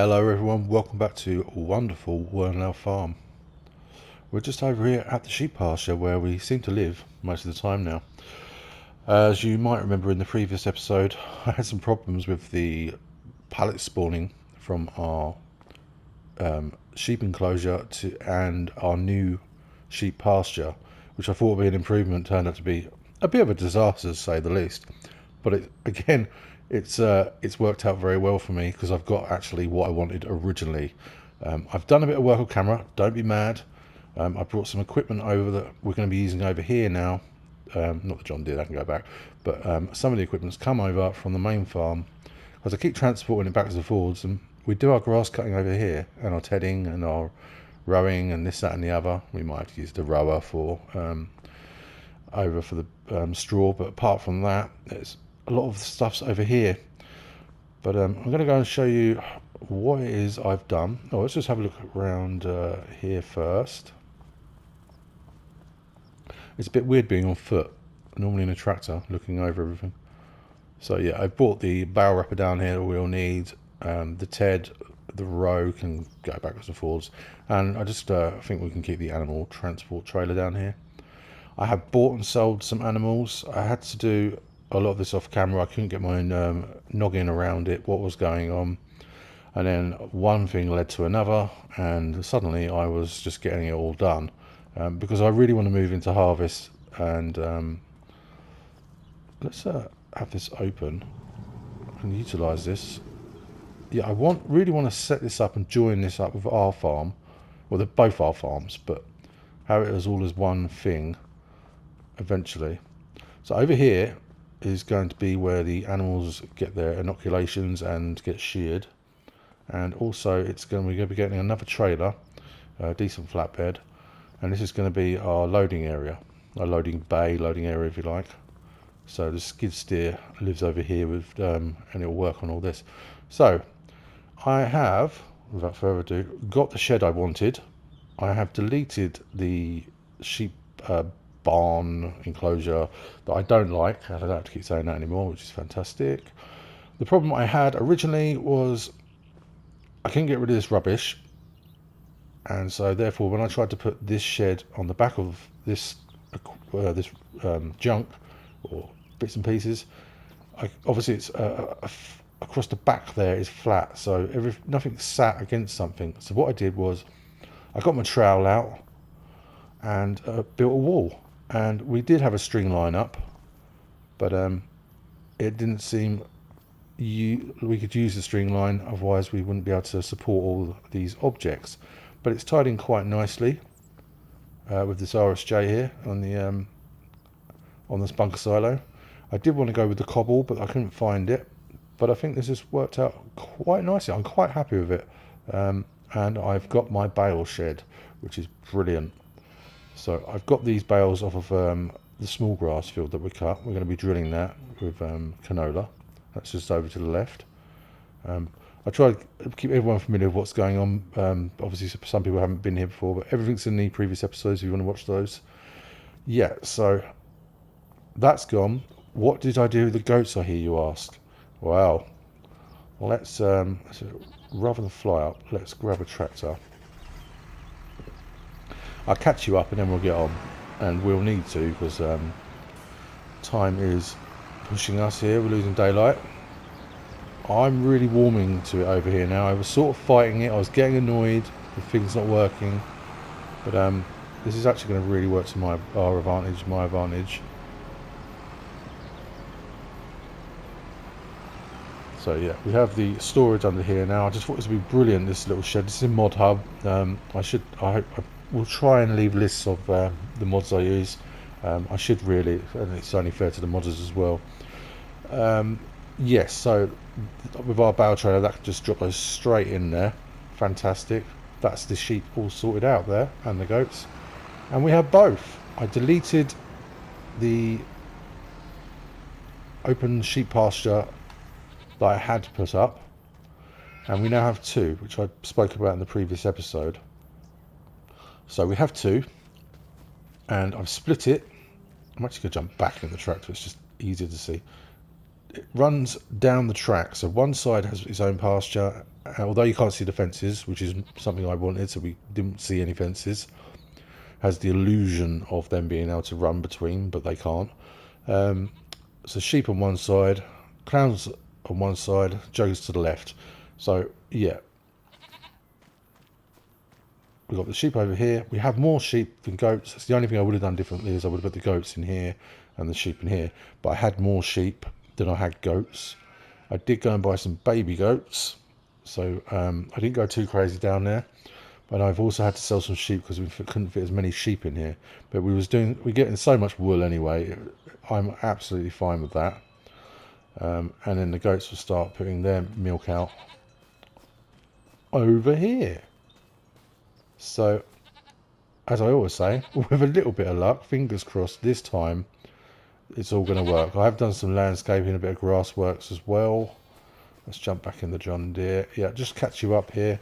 Hello everyone, welcome back to wonderful Wernolau Farm. We're just over here at the sheep pasture where we seem to live most of the time now. As you might remember in the previous episode, I had some problems with the pallet spawning from our sheep enclosure and our new sheep pasture, which I thought would be an improvement, turned out to be a bit of a disaster to say the least. But it's worked out very well for me because I've got actually what I wanted originally. I've done a bit of work on camera, don't be mad. I brought some equipment over that we're going to be using over here now. Not the John Deere, that can go back, but some of the equipment's come over from the main farm because I keep transporting it backwards and forwards, and we do our grass cutting over here and our tedding and our rowing and this, that and the other. We might have to use the rower for over for the straw, but apart from that, there's a lot of the stuff's over here. But I'm going to go and show you what it is I've done. Oh, let's just have a look around here first. It's a bit weird being on foot, normally in a tractor, looking over everything. So yeah, I brought the barrel wrapper down here that we'll need. The TED, the row can go backwards and forwards, and I just think we can keep the animal transport trailer down here. I have bought and sold some animals. I had to do a lot of this off camera. I couldn't get my noggin around it, what was going on. And then one thing led to another, and suddenly I was just getting it all done. Because I really want to move into harvest, and let's have this open and utilize this. Yeah, I really want to set this up and join this up with our farm. Well, they're both our farms, but have it as all as one thing eventually. So over here is going to be where the animals get their inoculations and get sheared, and also we're going to be getting another trailer, a decent flatbed, and this is going to be our loading area, our loading bay, loading area if you like. So the skid steer lives over here with and it'll work on all this. So I have, without further ado, got the shed I wanted. I have deleted the sheep barn enclosure that I don't like, and I don't have to keep saying that anymore, which is fantastic. The problem I had originally was I couldn't get rid of this rubbish, and so therefore when I tried to put this shed on the back of this junk or bits and pieces, obviously it's across the back there is flat, so nothing sat against something. So what I did was I got my trowel out and built a wall, and we did have a string line up, but it didn't seem we could use the string line, otherwise we wouldn't be able to support all these objects. But it's tied in quite nicely with this RSJ here on this bunker silo. I did want to go with the cobble, but I couldn't find it. But I think this has worked out quite nicely. I'm quite happy with it. And I've got my bale shed, which is brilliant. So I've got these bales off of the small grass field that we cut. We're going to be drilling that with canola. That's just over to the left. I try to keep everyone familiar with what's going on. Obviously, some people haven't been here before, but everything's in the previous episodes if you want to watch those. Yeah, so that's gone. What did I do with the goats, I hear you ask? Well, let's rather than fly up, let's grab a tractor. I'll catch you up and then we'll get on, and we'll need to because time is pushing us here. We're losing daylight. I'm really warming to it over here now. I was sort of fighting it. I was getting annoyed with things not working, but this is actually going to really work to my advantage. So yeah, we have the storage under here now. I just thought this would be brilliant, this little shed. This is in Mod Hub. I will try and leave lists of the mods I use. I should really, and it's only fair to the modders as well. Yes, so with our bale trailer, that can just drop us straight in there. Fantastic. That's the sheep all sorted out there, and the goats. And we have both. I deleted the open sheep pasture that I had put up, and we now have two, which I spoke about in the previous episode. So we have two, and I've split it. I'm actually going to jump back in the tractor, it's just easier to see. It runs down the track, so one side has its own pasture although you can't see the fences, which is something I wanted, so we didn't see any fences. Has the illusion of them being able to run between, but they can't. So sheep on one side, clowns on one side, jokers to the left. So yeah, we've got the sheep over here. We have more sheep than goats. That's the only thing I would have done differently, is I would have put the goats in here and the sheep in here. But I had more sheep than I had goats. I did go and buy some baby goats, so I didn't go too crazy down there. But I've also had to sell some sheep because we couldn't fit as many we're here. But we're getting so much wool anyway. I'm absolutely fine with that. And then the goats will start putting their milk out over here. So, as I always say, with a little bit of luck, fingers crossed, this time it's all going to work. I have done some landscaping, a bit of grass works as well. Let's jump back in the John Deere. Yeah, just catch you up here.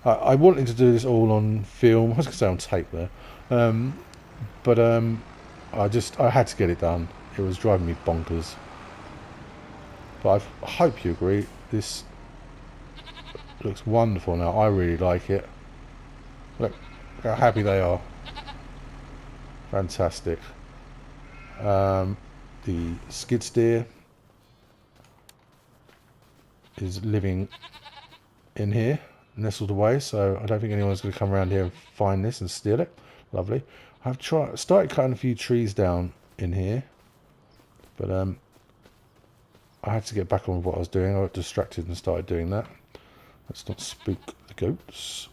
I wanted to do this all on film. I was going to say on tape there. But I had to get it done. It was driving me bonkers. But I hope you agree. This looks wonderful now. I really like it. Look how happy they are. Fantastic. The skid steer is living in here, nestled away, so I don't think anyone's going to come around here and find this and steal it. Lovely. I've started cutting a few trees down in here, but I had to get back on with what I was doing. I got distracted and started doing that. Let's not spook the goats.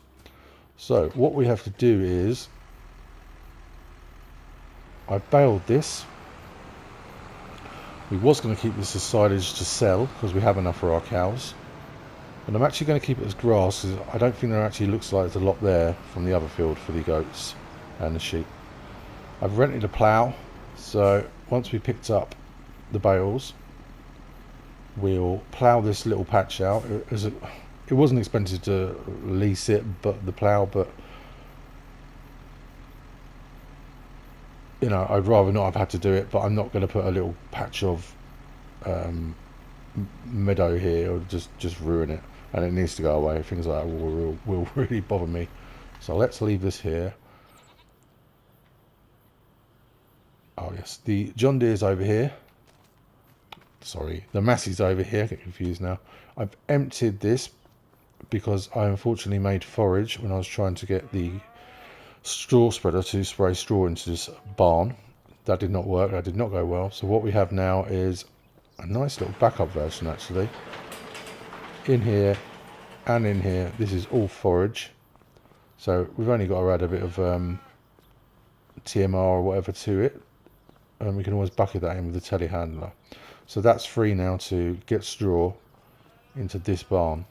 So what we have to do is, I baled this. We was going to keep this as silage to sell because we have enough for our cows. But I'm actually going to keep it as grass because I don't think there actually looks like there's a lot there from the other field for the goats and the sheep. I've rented a plough, so once we picked up the bales, we'll plough this little patch out. It wasn't expensive to lease it, but the plough, but you know, I'd rather not have had to do it, but I'm not going to put a little patch of meadow here or just ruin it, and it needs to go away. Things like that will really bother me. So let's leave this here. Oh yes, the John Deere's over here. Sorry, the Massey's over here. I get confused now. I've emptied this because I unfortunately made forage when I was trying to get the straw spreader to spray straw into this barn. That did not work. That did not go well. So what we have now is a nice little backup version, actually. In here and in here, this is all forage. So we've only got to add a bit of TMR or whatever to it, and we can always bucket that in with the telehandler. So that's free now to get straw into this barn.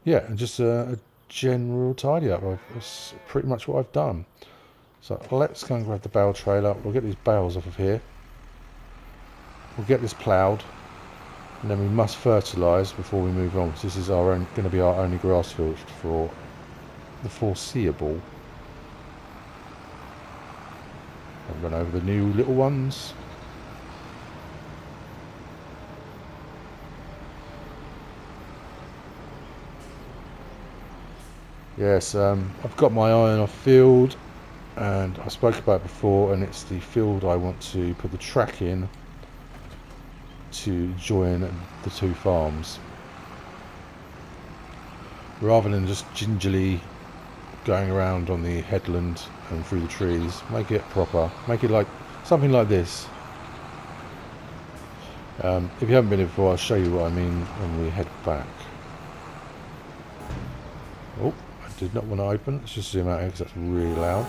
Yeah, and just a general tidy up. That's pretty much what I've done. So let's go and grab the bale trailer. We'll get these bales off of here. We'll get this ploughed, and then we must fertilise before we move on, because this is going to be our only grass field for the foreseeable. I'll run over the new little ones. Yes, I've got my eye on a field, and I spoke about it before, and it's the field I want to put the track in to join the two farms, rather than just gingerly going around on the headland and through the trees. Make it proper, make it like something like this. If you haven't been here before, I'll show you what I mean when we head back. Oh, I did not want to open. Let's just zoom out here because that's really loud.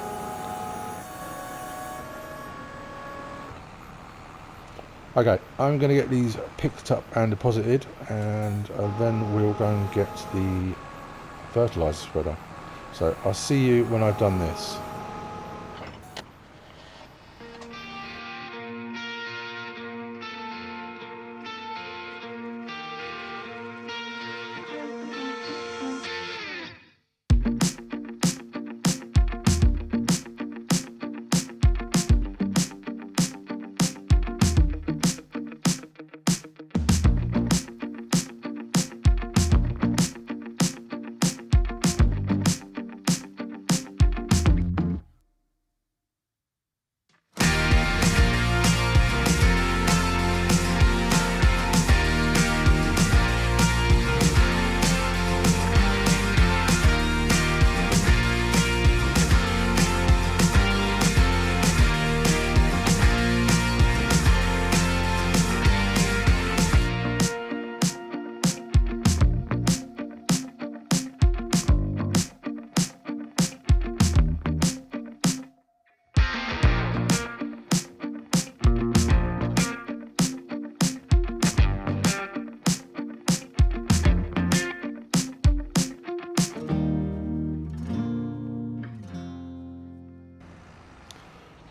Okay, I'm going to get these picked up and deposited, and then we'll go and get the fertiliser spreader. So I'll see you when I've done this.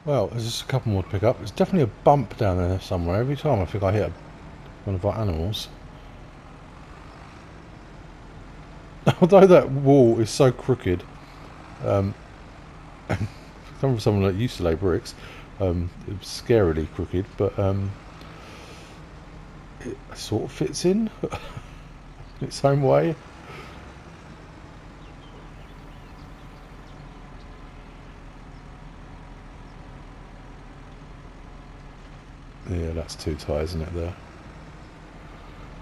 Well, there's just a couple more to pick up. There's definitely a bump down there somewhere. Every time I think I hit one of our animals. Although that wall is so crooked, coming from someone that used to lay bricks, it was scarily crooked, but it sort of fits in its own way. Yeah, that's too tight, isn't it, there?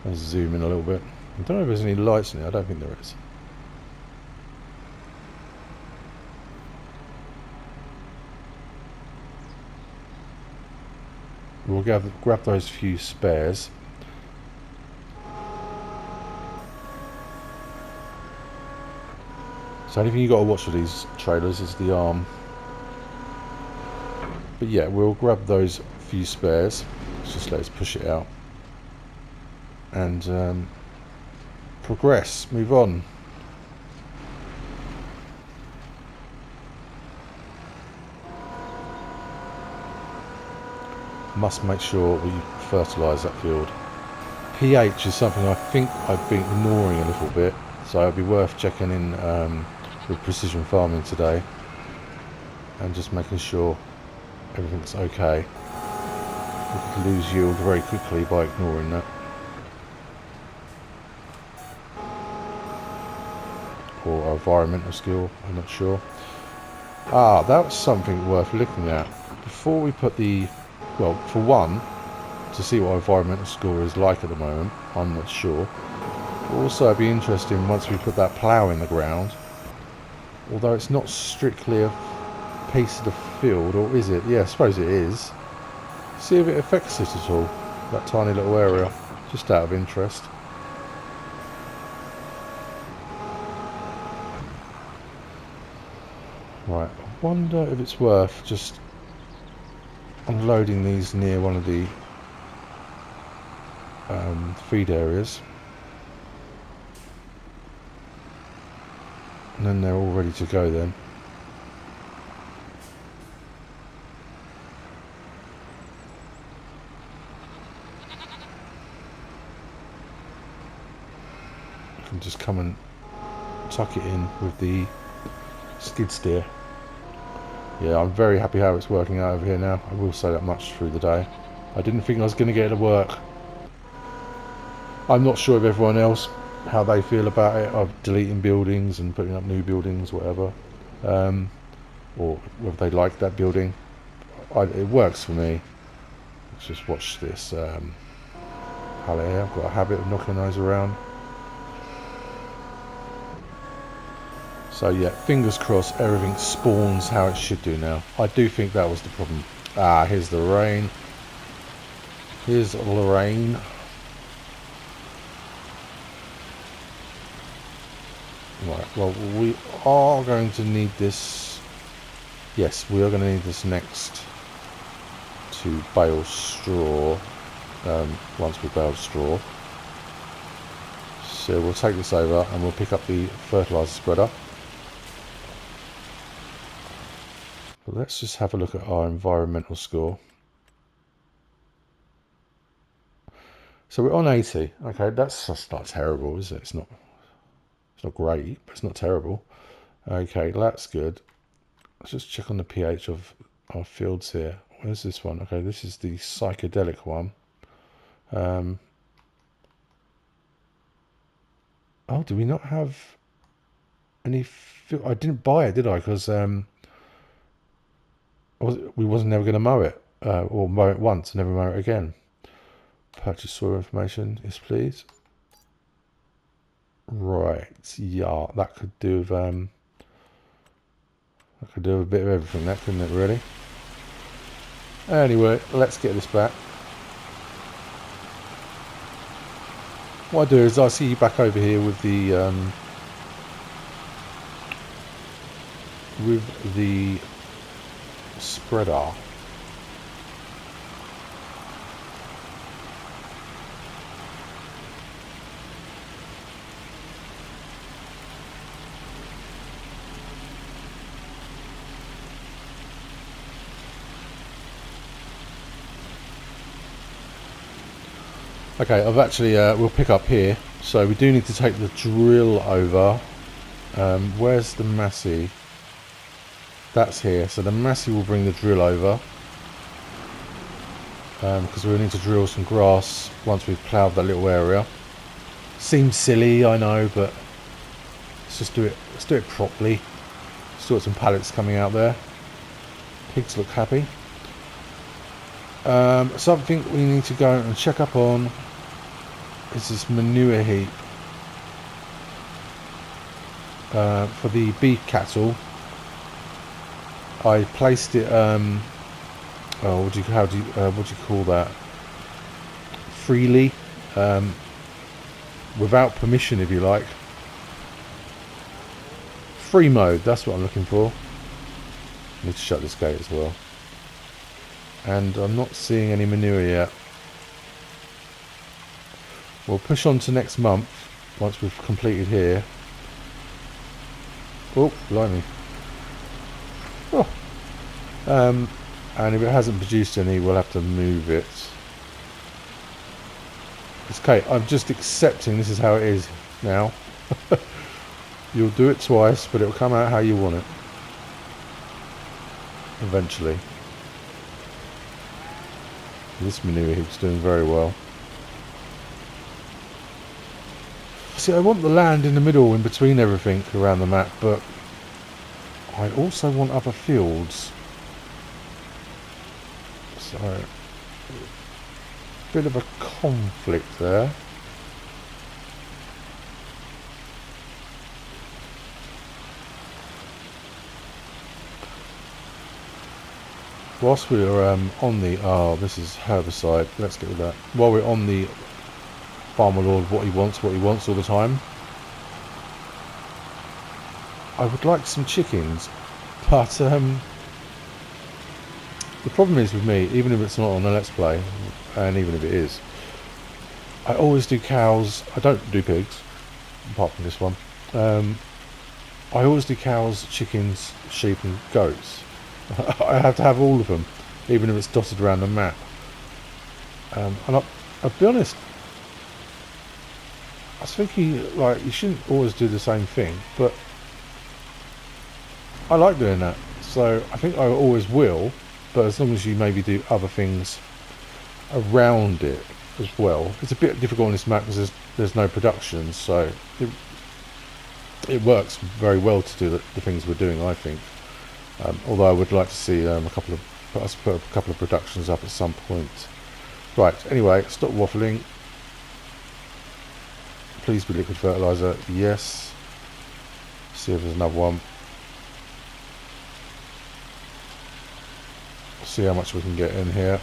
I'll zoom in a little bit. I don't know if there's any lights in it. I don't think there is. We'll grab those few spares. So the only thing you got to watch for these trailers is the arm. But yeah, we'll grab those few spares. Just let us push it out and progress, move on. Must make sure we fertilise that field. pH is something I think I've been ignoring a little bit, so it'd be worth checking in with precision farming today and just making sure everything's okay. We could lose yield very quickly by ignoring that. Or our environmental skill, I'm not sure. Ah, that's something worth looking at. Before we put the, well, for one, to see what our environmental score is like at the moment, I'm not sure. Also, it'd be interesting once we put that plough in the ground, although it's not strictly a piece of the field, or is it? Yeah, I suppose it is. See if it affects it at all, that tiny little area, just out of interest. Right, I wonder if it's worth just unloading these near one of the feed areas, and then they're all ready to go then. I can just come and tuck it in with the skid steer. Yeah, I'm very happy how it's working out over here now. I will say that much through the day. I didn't think I was going to get it to work. I'm not sure if everyone else, how they feel about it, of deleting buildings and putting up new buildings, whatever, or whether they like that building. It works for me. Let's just watch this pallet here. I've got a habit of knocking those around. So yeah, fingers crossed everything spawns how it should do now. I do think that was the problem. Ah, here's the rain. Here's Lorraine. Right, well, we are going to need this. Yes, we are going to need this next to bale straw once we bale straw. So we'll take this over and we'll pick up the fertiliser spreader. But let's just have a look at our environmental score. So we're on 80. Okay, that's just not terrible, is it? It's not great, but it's not terrible. Okay, that's good. Let's just check on the pH of our fields here. Where's this one? Okay, this is the psychedelic one. Oh, do we not have any? I didn't buy it, did I? Because we wasn't never going to mow it, or mow it once and never mow it again. Purchase soil information, yes please. Right, yeah, that could do with that could do a bit of everything, that couldn't it, really? Anyway, let's get this back. What I do is I see you back over here with the spreader. Okay, I've actually, we'll pick up here. So we do need to take the drill over. Where's the Massey? That's here. So the Massey will bring the drill over. Because we'll need to drill some grass once we've ploughed that little area. Seems silly, I know, but let's just do it. Let's do it properly. Still got some pallets coming out there. Pigs look happy. Something we need to go and check up on is this manure heap for the beef cattle. I placed it. What do you call that? Freely, without permission, if you like. Free mode. That's what I'm looking for. I need to shut this gate as well. And I'm not seeing any manure yet. We'll push on to next month once we've completed here. Oh, blimey. Oh. And if it hasn't produced any, we'll have to move it. It's okay, I'm just accepting this is how it is now. You'll do it twice, but it'll come out how you want it. Eventually. This manure heap's doing very well. See, I want the land in the middle, in between everything around the map, but I also want other fields. So, bit of a conflict there. Whilst we're on the... Oh, this is herbicide. Let's get with that. While we're on the farmer lord, what he wants all the time. I would like some chickens, but the problem is with me, even if it's not on the Let's Play, and even if it is, I always do cows. I don't do pigs, apart from this one. I always do cows, chickens, sheep and goats. I have to have all of them, even if it's dotted around the map. And I'll be honest, I was thinking, like, you shouldn't always do the same thing, but I like doing that, so I think I always will, but as long as you maybe do other things around it as well. It's a bit difficult on this map because there's no production, so it works very well to do the things we're doing, I think. Although I would like to see us put a couple of productions up at some point. Right, anyway, stop waffling. Please be liquid fertilizer. Yes. See if there's another one. See how much we can get in here.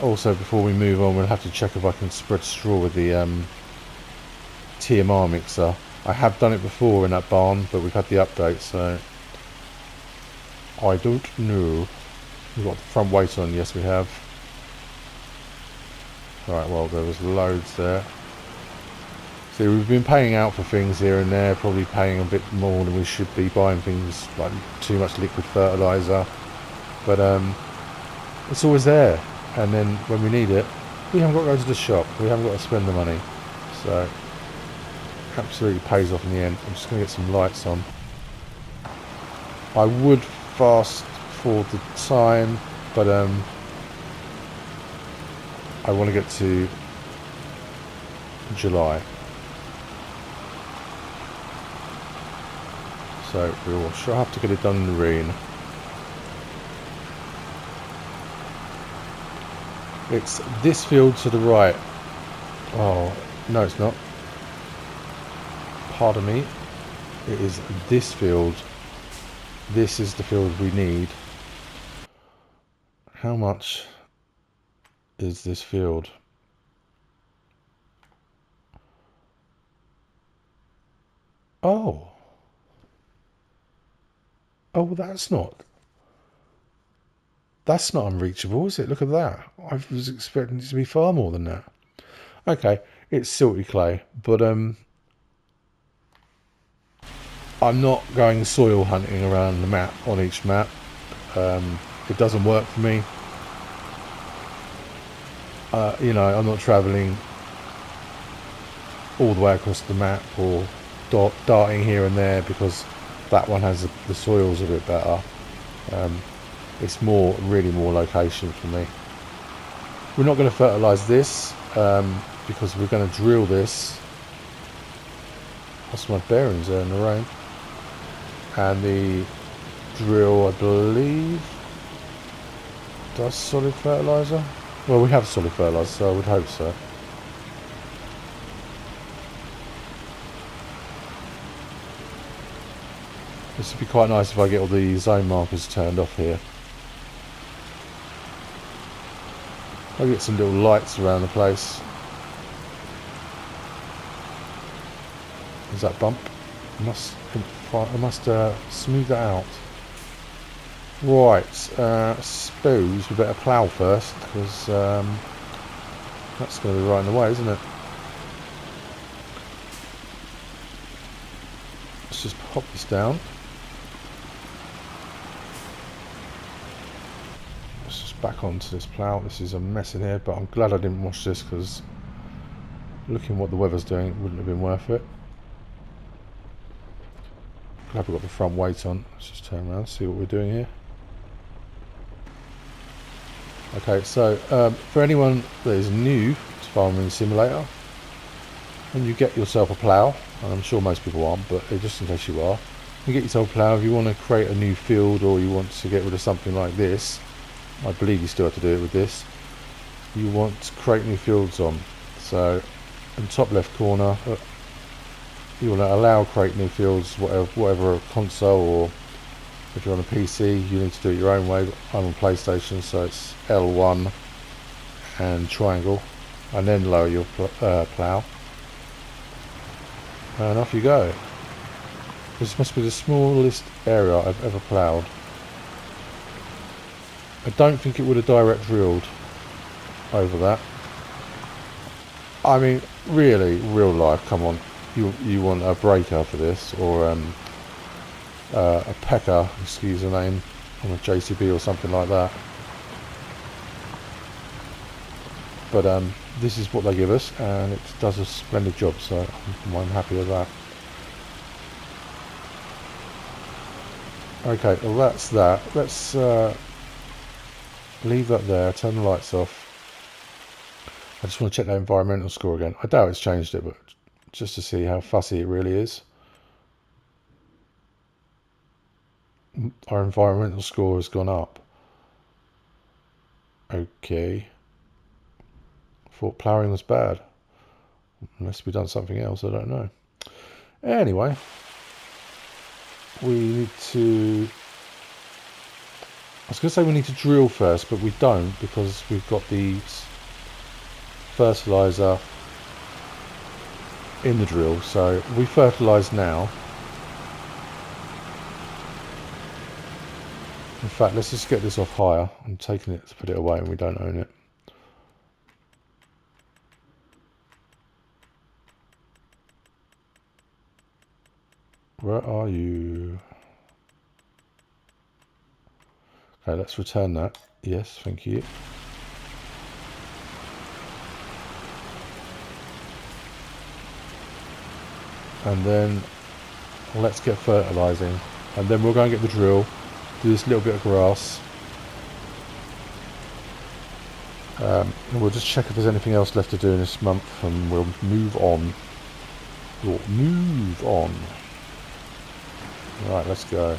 Also, before we move on, we'll have to check if I can spread straw with the TMR mixer. I have done it before in that barn, but we've had the update, so I don't know. We've got the front weight on. Yes, we have. Right, well, there was loads there. See, we've been paying out for things here and there, probably paying a bit more than we should be, buying things like too much liquid fertilizer, but it's always there, and then when we need it, we haven't got to go to the shop, we haven't got to spend the money, so absolutely pays off in the end. I'm just going to get some lights on. I would fast forward the time, but I want to get to July. So we'll sure have to get it done in the rain. It's this field to the right. Oh, no it's not. Pardon me. It is this field. This is the field we need. How much is this field? Oh. Oh, that's not unreachable, is it? Look at that. I was expecting it to be far more than that. Okay, it's silty clay, but I'm not going soil hunting around the map on each map. It doesn't work for me. You know, I'm not travelling all the way across the map or darting here and there because that one has the soil's a bit better. It's really more location for me. We're not going to fertilise this because we're going to drill this. Lost my bearings there in the rain. And the drill, I believe, does solid fertiliser. Well, we have solid fertiliser, so I would hope so. This would be quite nice if I get all the zone markers turned off here. I'll get some little lights around the place. Is that bump? I must smooth that out. Right, I suppose we better plough first because that's going to be right in the way, isn't it? Let's just pop this down. Let's just back onto this plough. This is a mess in here, but I'm glad I didn't wash this because looking what the weather's doing, it wouldn't have been worth it. Glad we've got the front weight on. Let's just turn around and see what we're doing here. Okay, so for anyone that is new to Farming Simulator, when you get yourself a plough, and I'm sure most people aren't, but just in case you are, you get yourself a plough. If you want to create a new field or you want to get rid of something like this, I believe you still have to do it with this, you want to create new fields on. So in the top left corner, you want to allow create new fields, whatever console, or if you're on a PC you need to do it your own way. I'm on PlayStation, so it's L1 and triangle and then lower your plough and off you go. This must be the smallest area I've ever ploughed. I don't think it would have direct drilled over that. I mean, really, real life, come on. You want a breaker for this, or a pecker, excuse the name, on a JCB or something like that. But this is what they give us, and it does a splendid job, so I'm happy with that. Okay, well that's that. Let's leave that there, turn the lights off. I just want to check that environmental score again. I doubt it's changed it, but just to see how fussy it really is. Our environmental score has gone up. Okay. Thought ploughing was bad. Unless we've done something else, I don't know. Anyway, we need to... I was going to say we need to drill first, but we don't because we've got the fertiliser in the drill. So we fertilise now. In fact, let's just get this off higher. I'm taking it to put it away and we don't own it. Where are you? Okay, let's return that. Yes, thank you. And then let's get fertilising. And then we'll go and get the drill, do this little bit of grass. And we'll just check if there's anything else left to do in this month and we'll move on. We'll move on. Right, let's go.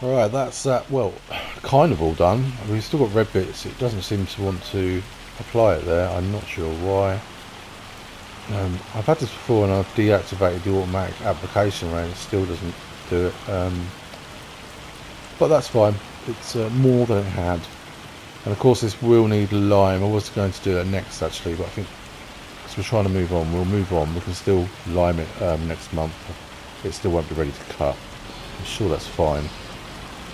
Alright, that's that, well, kind of all done. We've still got red bits. It doesn't seem to want to apply it there. I'm not sure why. I've had this before and I've deactivated the automatic application rate. It still doesn't do it. But that's fine. It's more than it had. And of course this will need lime. I was going to do that next actually, but I think as we're trying to move on, we'll move on. We can still lime it next month. It still won't be ready to cut. I'm sure that's fine.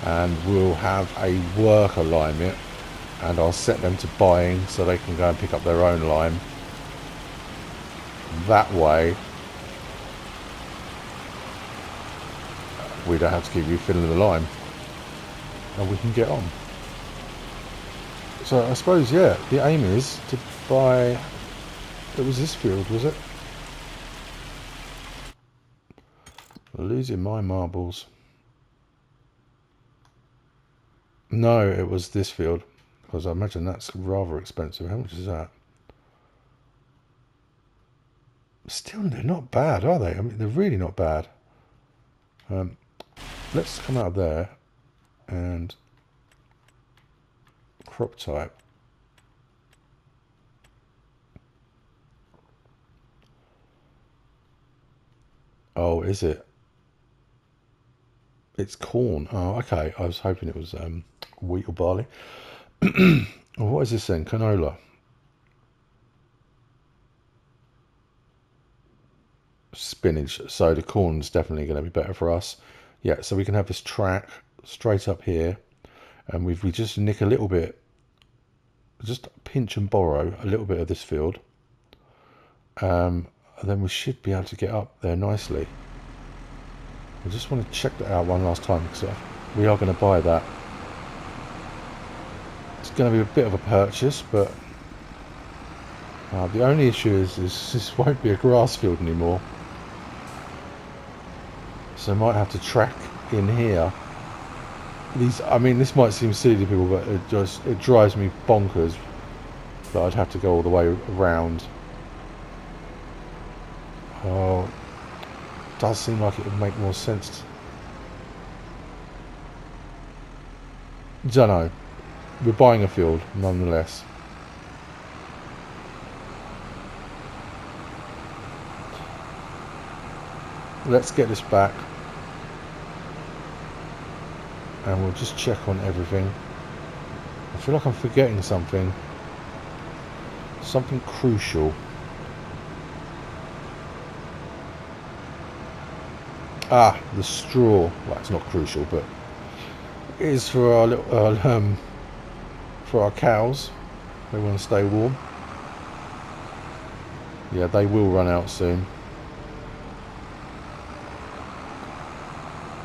And we'll have a worker lime it, and I'll set them to buying so they can go and pick up their own lime. That way we don't have to keep refilling the lime and we can get on. So I suppose, yeah, the aim is to buy, it was this field, was it? Losing my marbles. No, it was this field, because I imagine that's rather expensive. How much is that? Still, they're not bad, are they? I mean, they're really not bad. Let's come out of there and crop type. Oh, is it? It's corn. Oh, okay. I was hoping it was wheat or barley. Oh, what is this then? Canola. Spinach. So the corn's definitely going to be better for us. Yeah, so we can have this track straight up here. And we just nick a little bit, just pinch and borrow a little bit of this field. And then we should be able to get up there nicely. I just want to check that out one last time because we are going to buy that. It's going to be a bit of a purchase, but the only issue is this won't be a grass field anymore. So I might have to track in here. I mean, this might seem silly to people, but it drives me bonkers that I'd have to go all the way around. Oh, it does seem like it would make more sense. Don't know. We're buying a field, nonetheless. Let's get this back. And we'll just check on everything. I feel like I'm forgetting something. Something crucial. Ah, the straw. Well, it's not crucial, but it is for our little, for our cows. They want to stay warm. Yeah, they will run out soon.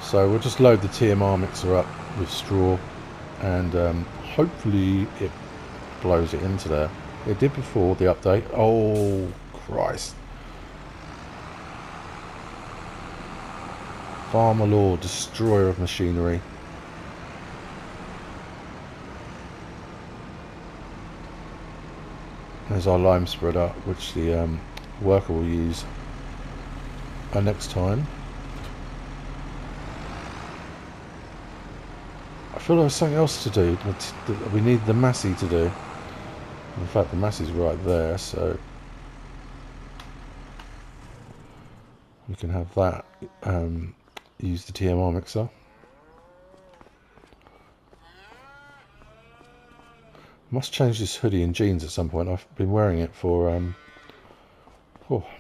So we'll just load the TMR mixer up with straw, and hopefully it blows it into there. It did before the update. Oh Christ! Farmer law, destroyer of machinery. There's our lime spreader, which the worker will use next time. I feel like there's something else to do. We need the massey to do. In fact, the massey's right there, so we can have that. Use the TMR mixer. Must change this hoodie and jeans at some point. I've been wearing it for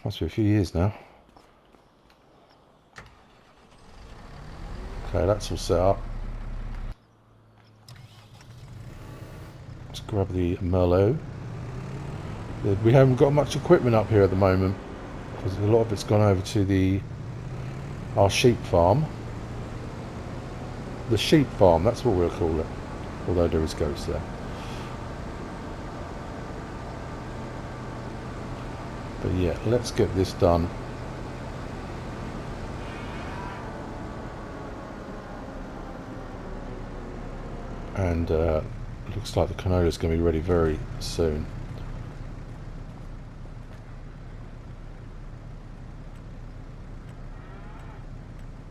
must be a few years now. Okay, that's all set up. Let's grab the Merlot. We haven't got much equipment up here at the moment because a lot of it's gone over to our sheep farm. The sheep farm, that's what we'll call it. Although there is goats there. But yeah, let's get this done. And looks like the canola is going to be ready very soon.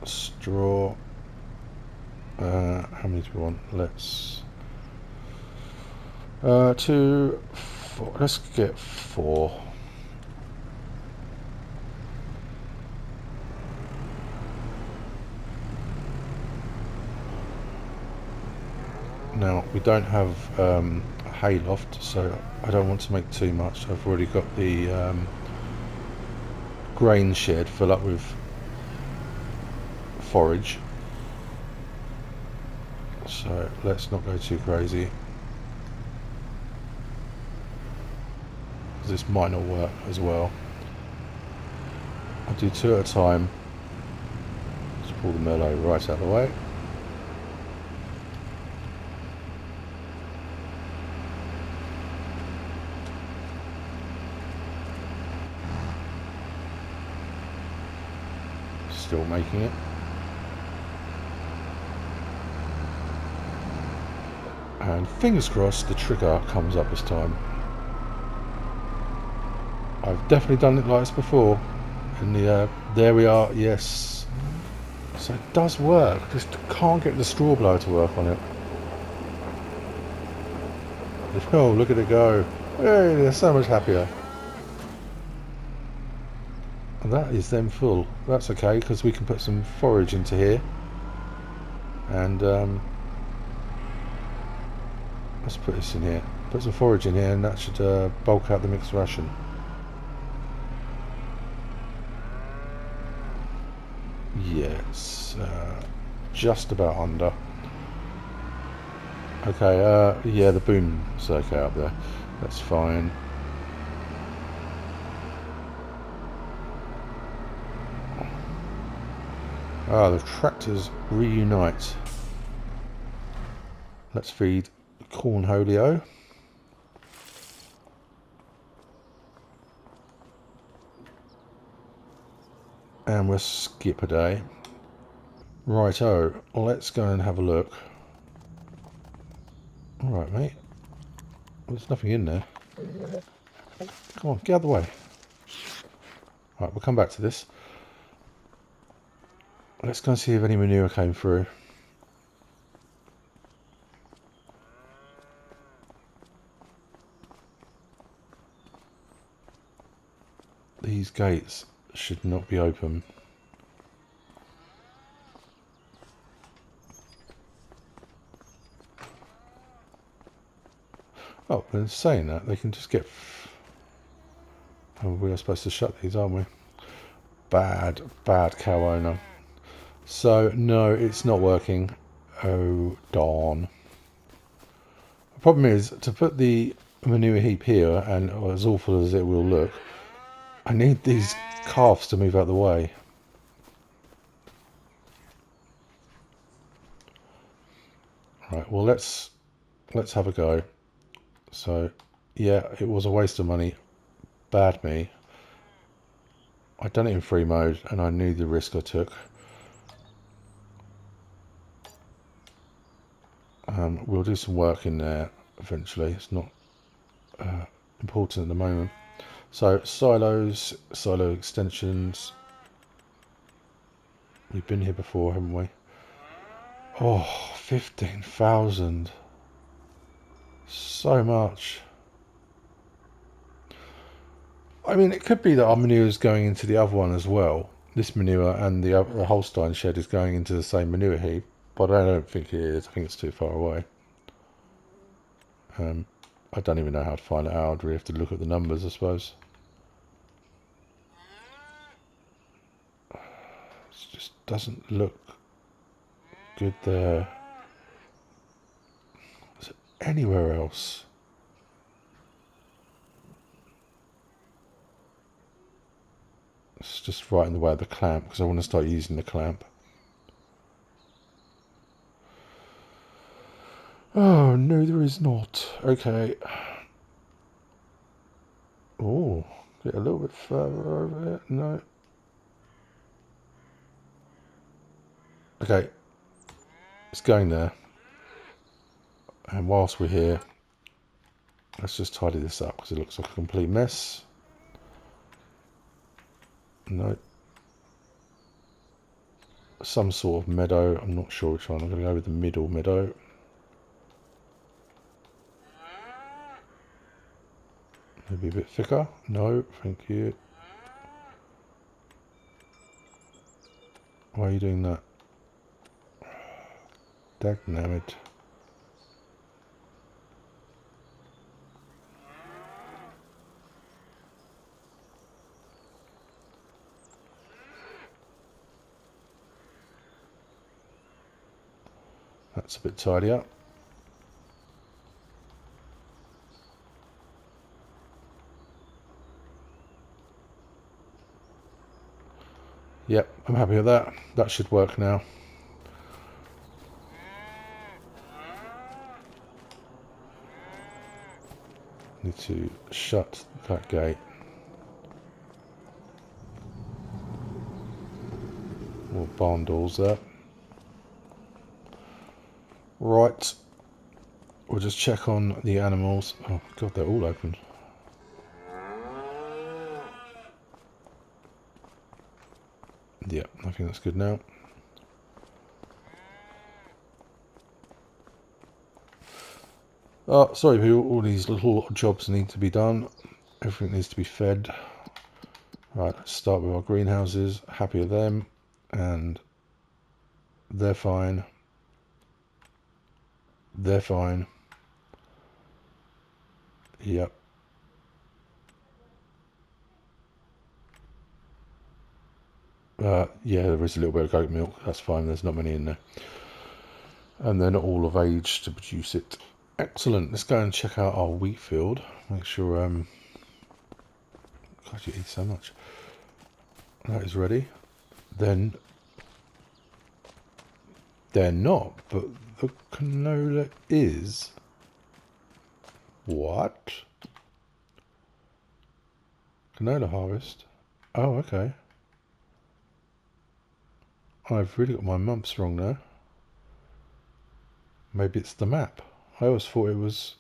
Straw. How many do we want? Let's 2, 4. Let's get 4. Now we don't have a hay loft, so I don't want to make too much. I've already got the grain shed full up with forage, so let's not go too crazy. This might not work as well. I'll do 2 at a time. Let's pull the mill over right out of the way. Still making it. And fingers crossed the trigger comes up this time. I've definitely done it like this before. And there we are, yes. So it does work, just can't get the straw blower to work on it. Oh, look at it go. Hey, they're so much happier. And that is then full. That's okay, because we can put some forage into here. And let's put this in here. Put some forage in here and that should bulk out the mixed ration. Yes, just about under. Okay, yeah, the boom's okay up there. That's fine. Ah, the tractors reunite. Let's feed Cornholio. And we'll skip a day. Righto, let's go and have a look. Alright, mate. There's nothing in there. Come on, get out of the way. Right, we'll come back to this. Let's go and see if any manure came through. These gates should not be open. Oh, but in saying that, they can just get... Oh, we are supposed to shut these, aren't we? Bad cow owner. So, no, it's not working. Oh, darn. The problem is, to put the manure heap here, and as awful as it will look, I need these calves to move out of the way. Right, well, let's have a go. So, yeah, it was a waste of money. Bad me. I'd done it in free mode, and I knew the risk I took. We'll do some work in there eventually. It's not important at the moment. So, silos, silo extensions. We've been here before, haven't we? Oh, 15,000. So much. I mean, it could be that our manure is going into the other one as well. This manure and the Holstein shed is going into the same manure heap, but I don't think it is. I think it's too far away. I don't even know how to find it out. We have to look at the numbers, I suppose. It just doesn't look good there. Is it anywhere else? It's just right in the way of the clamp because I want to start using the clamp. Oh, no, there is not. Okay. Oh, get a little bit further over here. No. Okay. It's going there. And whilst we're here, let's just tidy this up because it looks like a complete mess. No. some sort of meadow. I'm not sure which one. I'm going to go with the middle meadow. Maybe a bit thicker. No, thank you. Why are you doing that? Dagnabbit. That's a bit tidy up. Yep, I'm happy with that. That should work now. Need to shut that gate. More barn doors there. Right. We'll just check on the animals. Oh god, they're all open. Yep, I think that's good now. Sorry people, all these little jobs need to be done. Everything needs to be fed. Right, let's start with our greenhouses. Happy with them. And they're fine. They're fine. Yep. Yeah, there is a little bit of goat milk. That's fine. There's not many in there. And they're not all of age to produce it. Excellent. Let's go and check out our wheat field. Make sure... God, you eat so much. That is ready. Then... They're not, but the canola is... What? Canola harvest? Oh, okay. I've really got my months wrong there. Maybe it's the map. I always thought it was...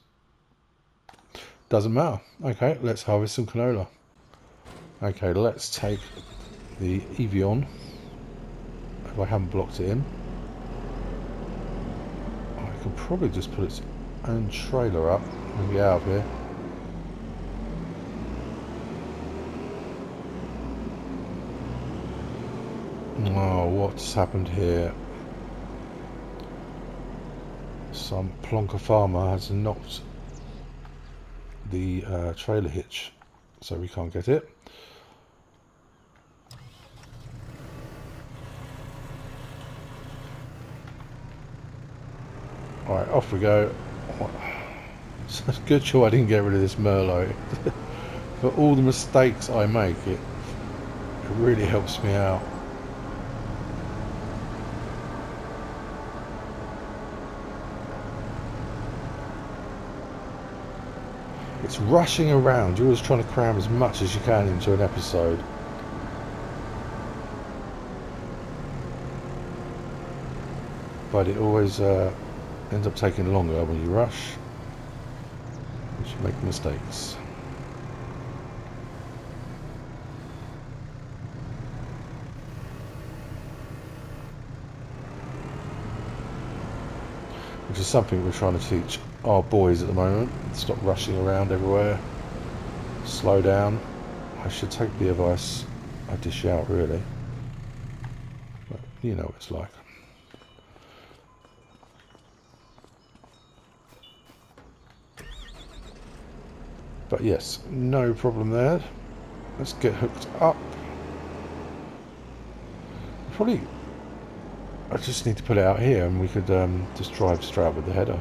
Doesn't matter. Okay, let's harvest some canola. Okay, let's take the Evian. If I haven't blocked it in. I can probably just put its own trailer up and get out of here. Oh, what's happened here? Some plonker farmer has knocked the trailer hitch, so we can't get it. Alright, off we go. It's a good show I didn't get rid of this Merlot. For all the mistakes I make, it really helps me out. It's rushing around. You're always trying to cram as much as you can into an episode. But it always ends up taking longer when you rush. Which you make mistakes. Which is something we're trying to teach our boys at the moment. Stop rushing around everywhere. Slow down. I should take the advice I dish out, really. But you know what it's like. But yes, no problem there. Let's get hooked up. Probably... I just need to put it out here and we could just drive straight up with the header.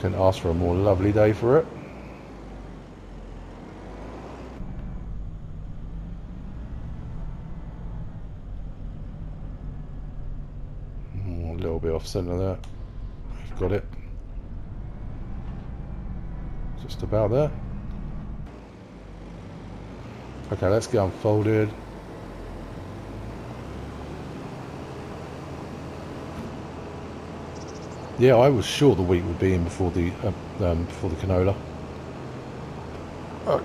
Can ask for a more lovely day for it. A little bit off centre there. We've got it. Just about there. Okay, let's get unfolded. Yeah, I was sure the wheat would be in before the canola.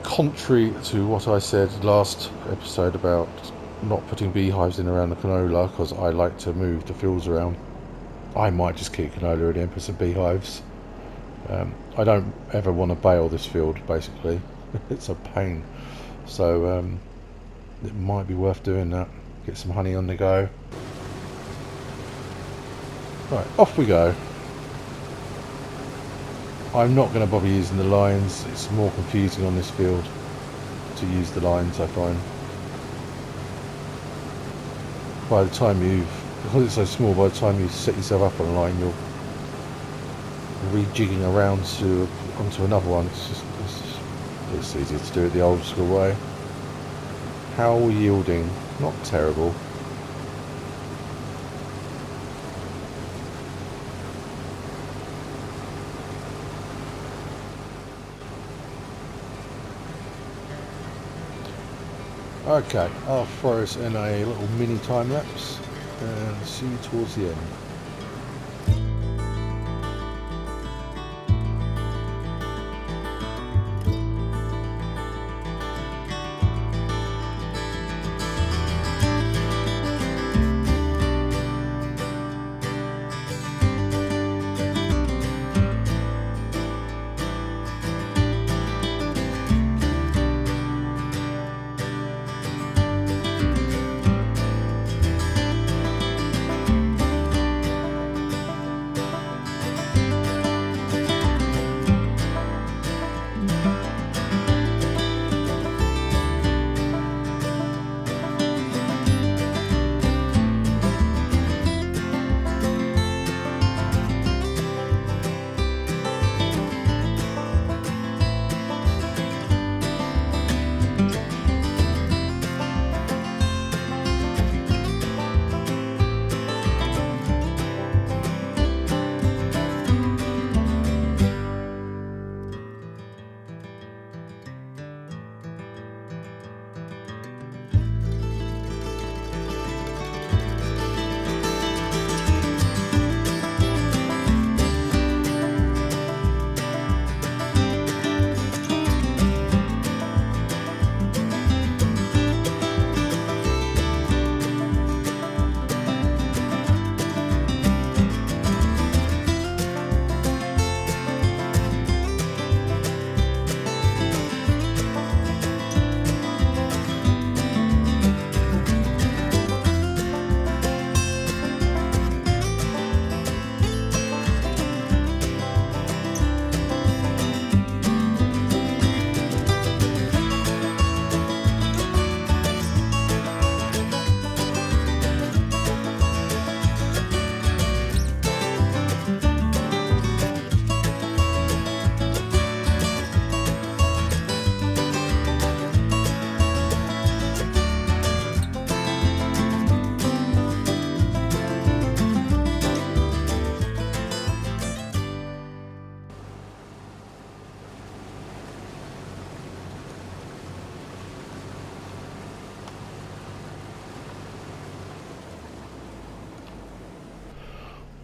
Contrary to what I said last episode about not putting beehives in around the canola because I like to move the fields around, I might just keep canola in and put some beehives. I don't ever want to bale this field, basically. It's a pain. So it might be worth doing that. Get some honey on the go. Right, off we go. I'm not going to bother using the lines. It's more confusing on this field to use the lines, I find. By the time because it's so small, by the time you set yourself up on a line, you're rejigging around onto another one. It's easier to do it the old school way. How are we yielding? Not terrible. Okay, I'll throw us in a little mini time lapse and see you towards the end.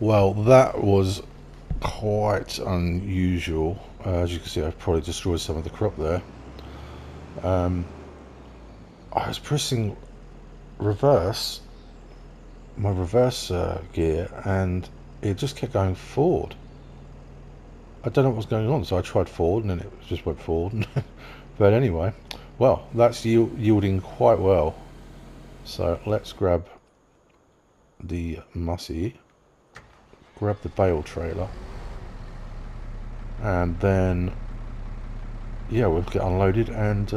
Well, that was quite unusual. As you can see, I've probably destroyed some of the crop there. I was pressing reverse, my reverse gear, and it just kept going forward. I don't know what was going on, so I tried forward and then it just went forward. But anyway, well, that's yielding quite well. So let's grab the mussy, grab the bale trailer, and then yeah, we'll get unloaded and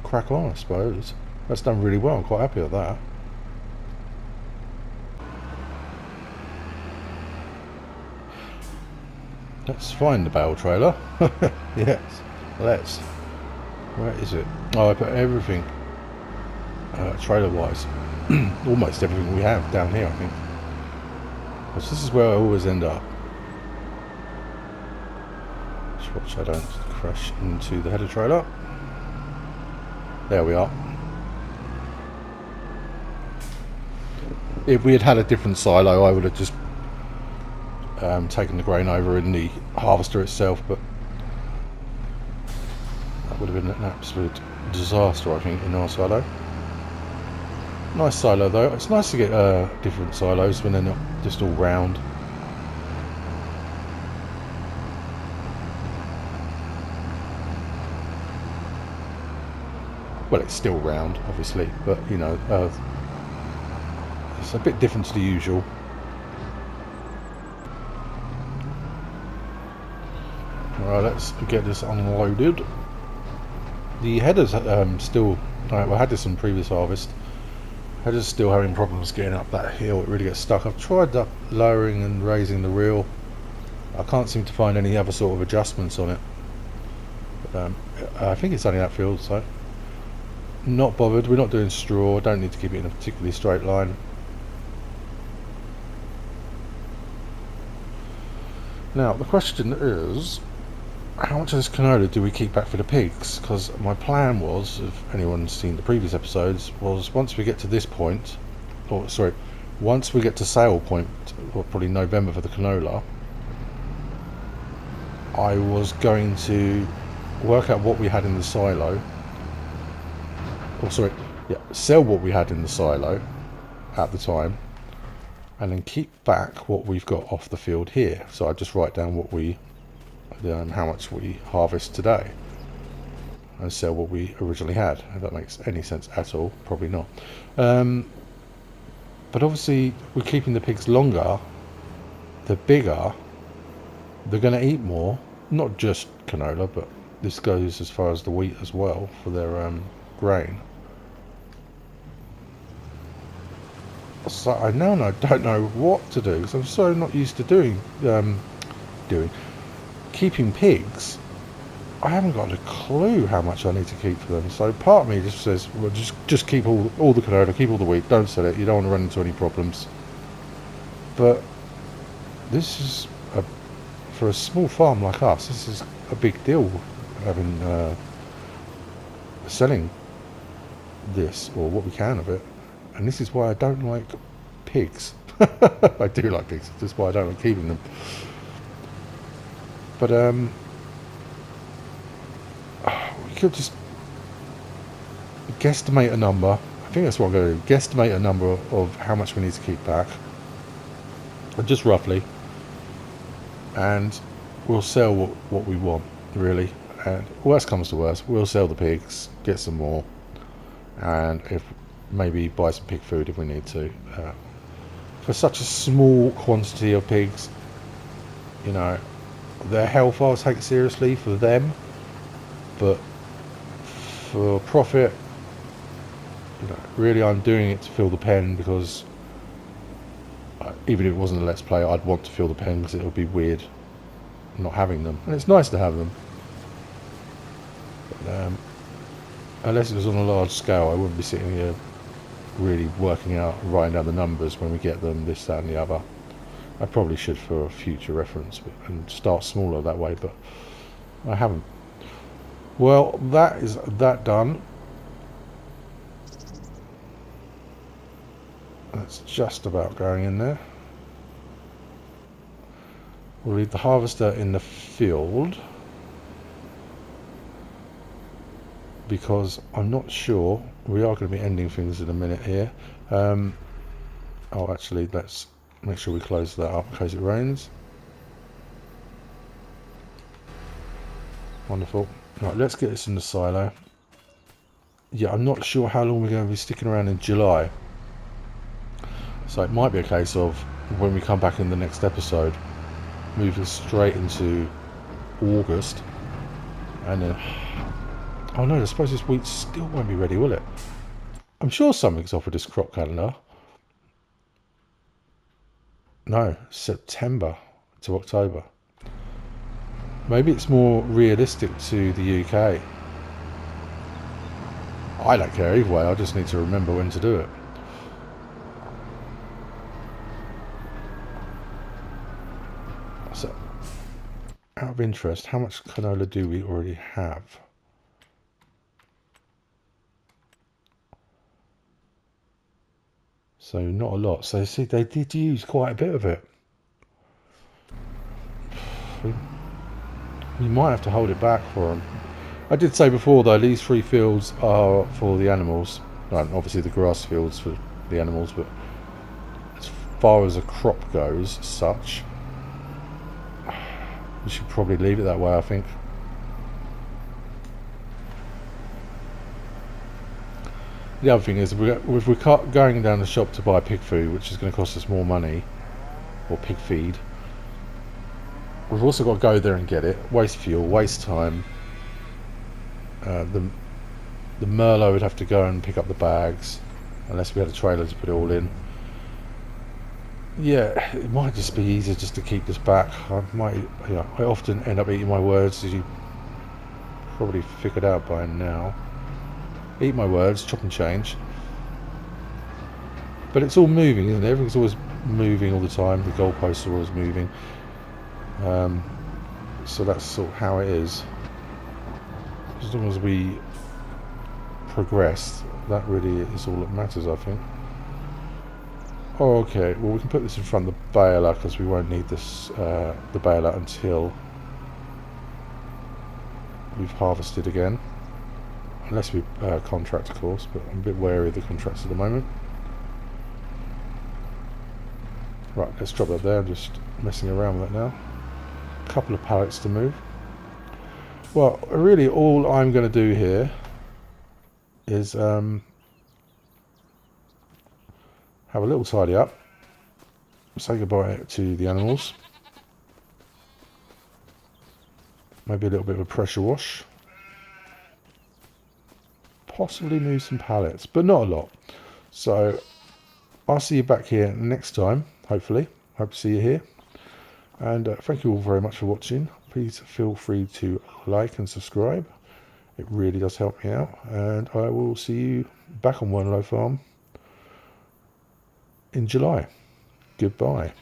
crack on, I suppose. That's done really well. I'm quite happy with that. Let's find the bale trailer. Yes, let's. Where is it? Oh, I put everything trailer wise, almost everything we have down here, I think. Because this is where I always end up. Just watch I don't crash into the header trailer. There we are. If we had had a different silo, I would have just taking the grain over in the harvester itself, but that would have been an absolute disaster, I think, in our silo. Nice silo though. It's nice to get different silos when they're not just all round. Well, it's still round, obviously, but you know, it's a bit different to the usual. Alright, let's get this unloaded. The headers still, I had this on previous harvest. Headers still having problems getting up that hill. It really gets stuck. I've tried lowering and raising the reel. I can't seem to find any other sort of adjustments on it. But, I think it's only that field, so not bothered. We're not doing straw. Don't need to keep it in a particularly straight line. Now the question is, how much of this canola do we keep back for the pigs? Because my plan was, if anyone's seen the previous episodes, was once we get to this point, or sorry, once we get to sale point, or probably November for the canola, I was going to work out what we had in the silo, or sorry, yeah, sell what we had in the silo at the time, and then keep back what we've got off the field here. So I just write down what we how much we harvest today and sell what we originally had. If that makes any sense at all, probably not. But obviously we're keeping the pigs longer, they're bigger, they're going to eat more, not just canola, but this goes as far as the wheat as well for their grain. So I now don't know what to do, because I'm so not used to doing keeping pigs. I haven't got a clue how much I need to keep for them. So part of me just says, well, just keep all the canola, keep all the wheat, don't sell it. You don't want to run into any problems. But this is for a small farm like us, this is a big deal, having selling this, or what we can of it. And this is why I don't like pigs. I do like pigs. That's why I don't like keeping them. But we could just guesstimate a number. I think that's what I'm going to do. Guesstimate a number of how much we need to keep back, just roughly, and we'll sell what we want, really. And worst comes to worst, we'll sell the pigs, get some more, and if maybe buy some pig food if we need to. For such a small quantity of pigs, you know, their health I'll take seriously for them, but for profit, you know, really I'm doing it to fill the pen, because even if it wasn't a let's play, I'd want to fill the pen, because it would be weird not having them, and it's nice to have them. But, unless it was on a large scale, I wouldn't be sitting here really working out, writing down the numbers when we get them, this, that and the other. I probably should for future reference and start smaller that way, but I haven't. Well, that is that done. That's just about going in there. We'll leave the harvester in the field, because I'm not sure, we are going to be ending things in a minute here. Oh, actually, let's make sure we close that up in case it rains. Wonderful. Right, let's get this in the silo. Yeah, I'm not sure how long we're going to be sticking around in July, so it might be a case of, when we come back in the next episode, moving straight into August, and then, oh no, I suppose this wheat still won't be ready, will it? I'm sure something's offered this crop calendar. No, September to October. Maybe it's more realistic to the UK. I don't care either way, I just need to remember when to do it. So, out of interest, how much canola do we already have? So not a lot. So see, they did use quite a bit of it. You might have to hold it back for them. I did say before though, these 3 fields are for the animals. Right, obviously the grass fields for the animals, but as far as a crop goes, such, we should probably leave it that way, I think. The other thing is, if we're going down the shop to buy pig food, which is going to cost us more money, or pig feed, we've also got to go there and get it. Waste fuel, waste time. The Merlot would have to go and pick up the bags, unless we had a trailer to put it all in. Yeah, it might just be easier just to keep this back. I often end up eating my words, as you probably figured out by now. Eat my words, chop and change. But it's all moving, isn't it? Everything's always moving all the time. The goalposts are always moving. So that's sort of how it is. As long as we progress, that really is all that matters, I think. Oh, okay, well we can put this in front of the baler because we won't need this the baler until we've harvested again. Unless we contract, of course, but I'm a bit wary of the contracts at the moment. Right, let's drop that there. I'm just messing around with that now. A couple of pallets to move. Well, really all I'm going to do here is have a little tidy up, say goodbye to the animals, maybe a little bit of a pressure wash, possibly move some pallets, but not a lot. So I'll see you back here next time, hopefully. Hope to see you here. And thank you all very much for watching. Please feel free to like and subscribe. It really does help me out. And I will see you back on Wernolau Farm in July. Goodbye.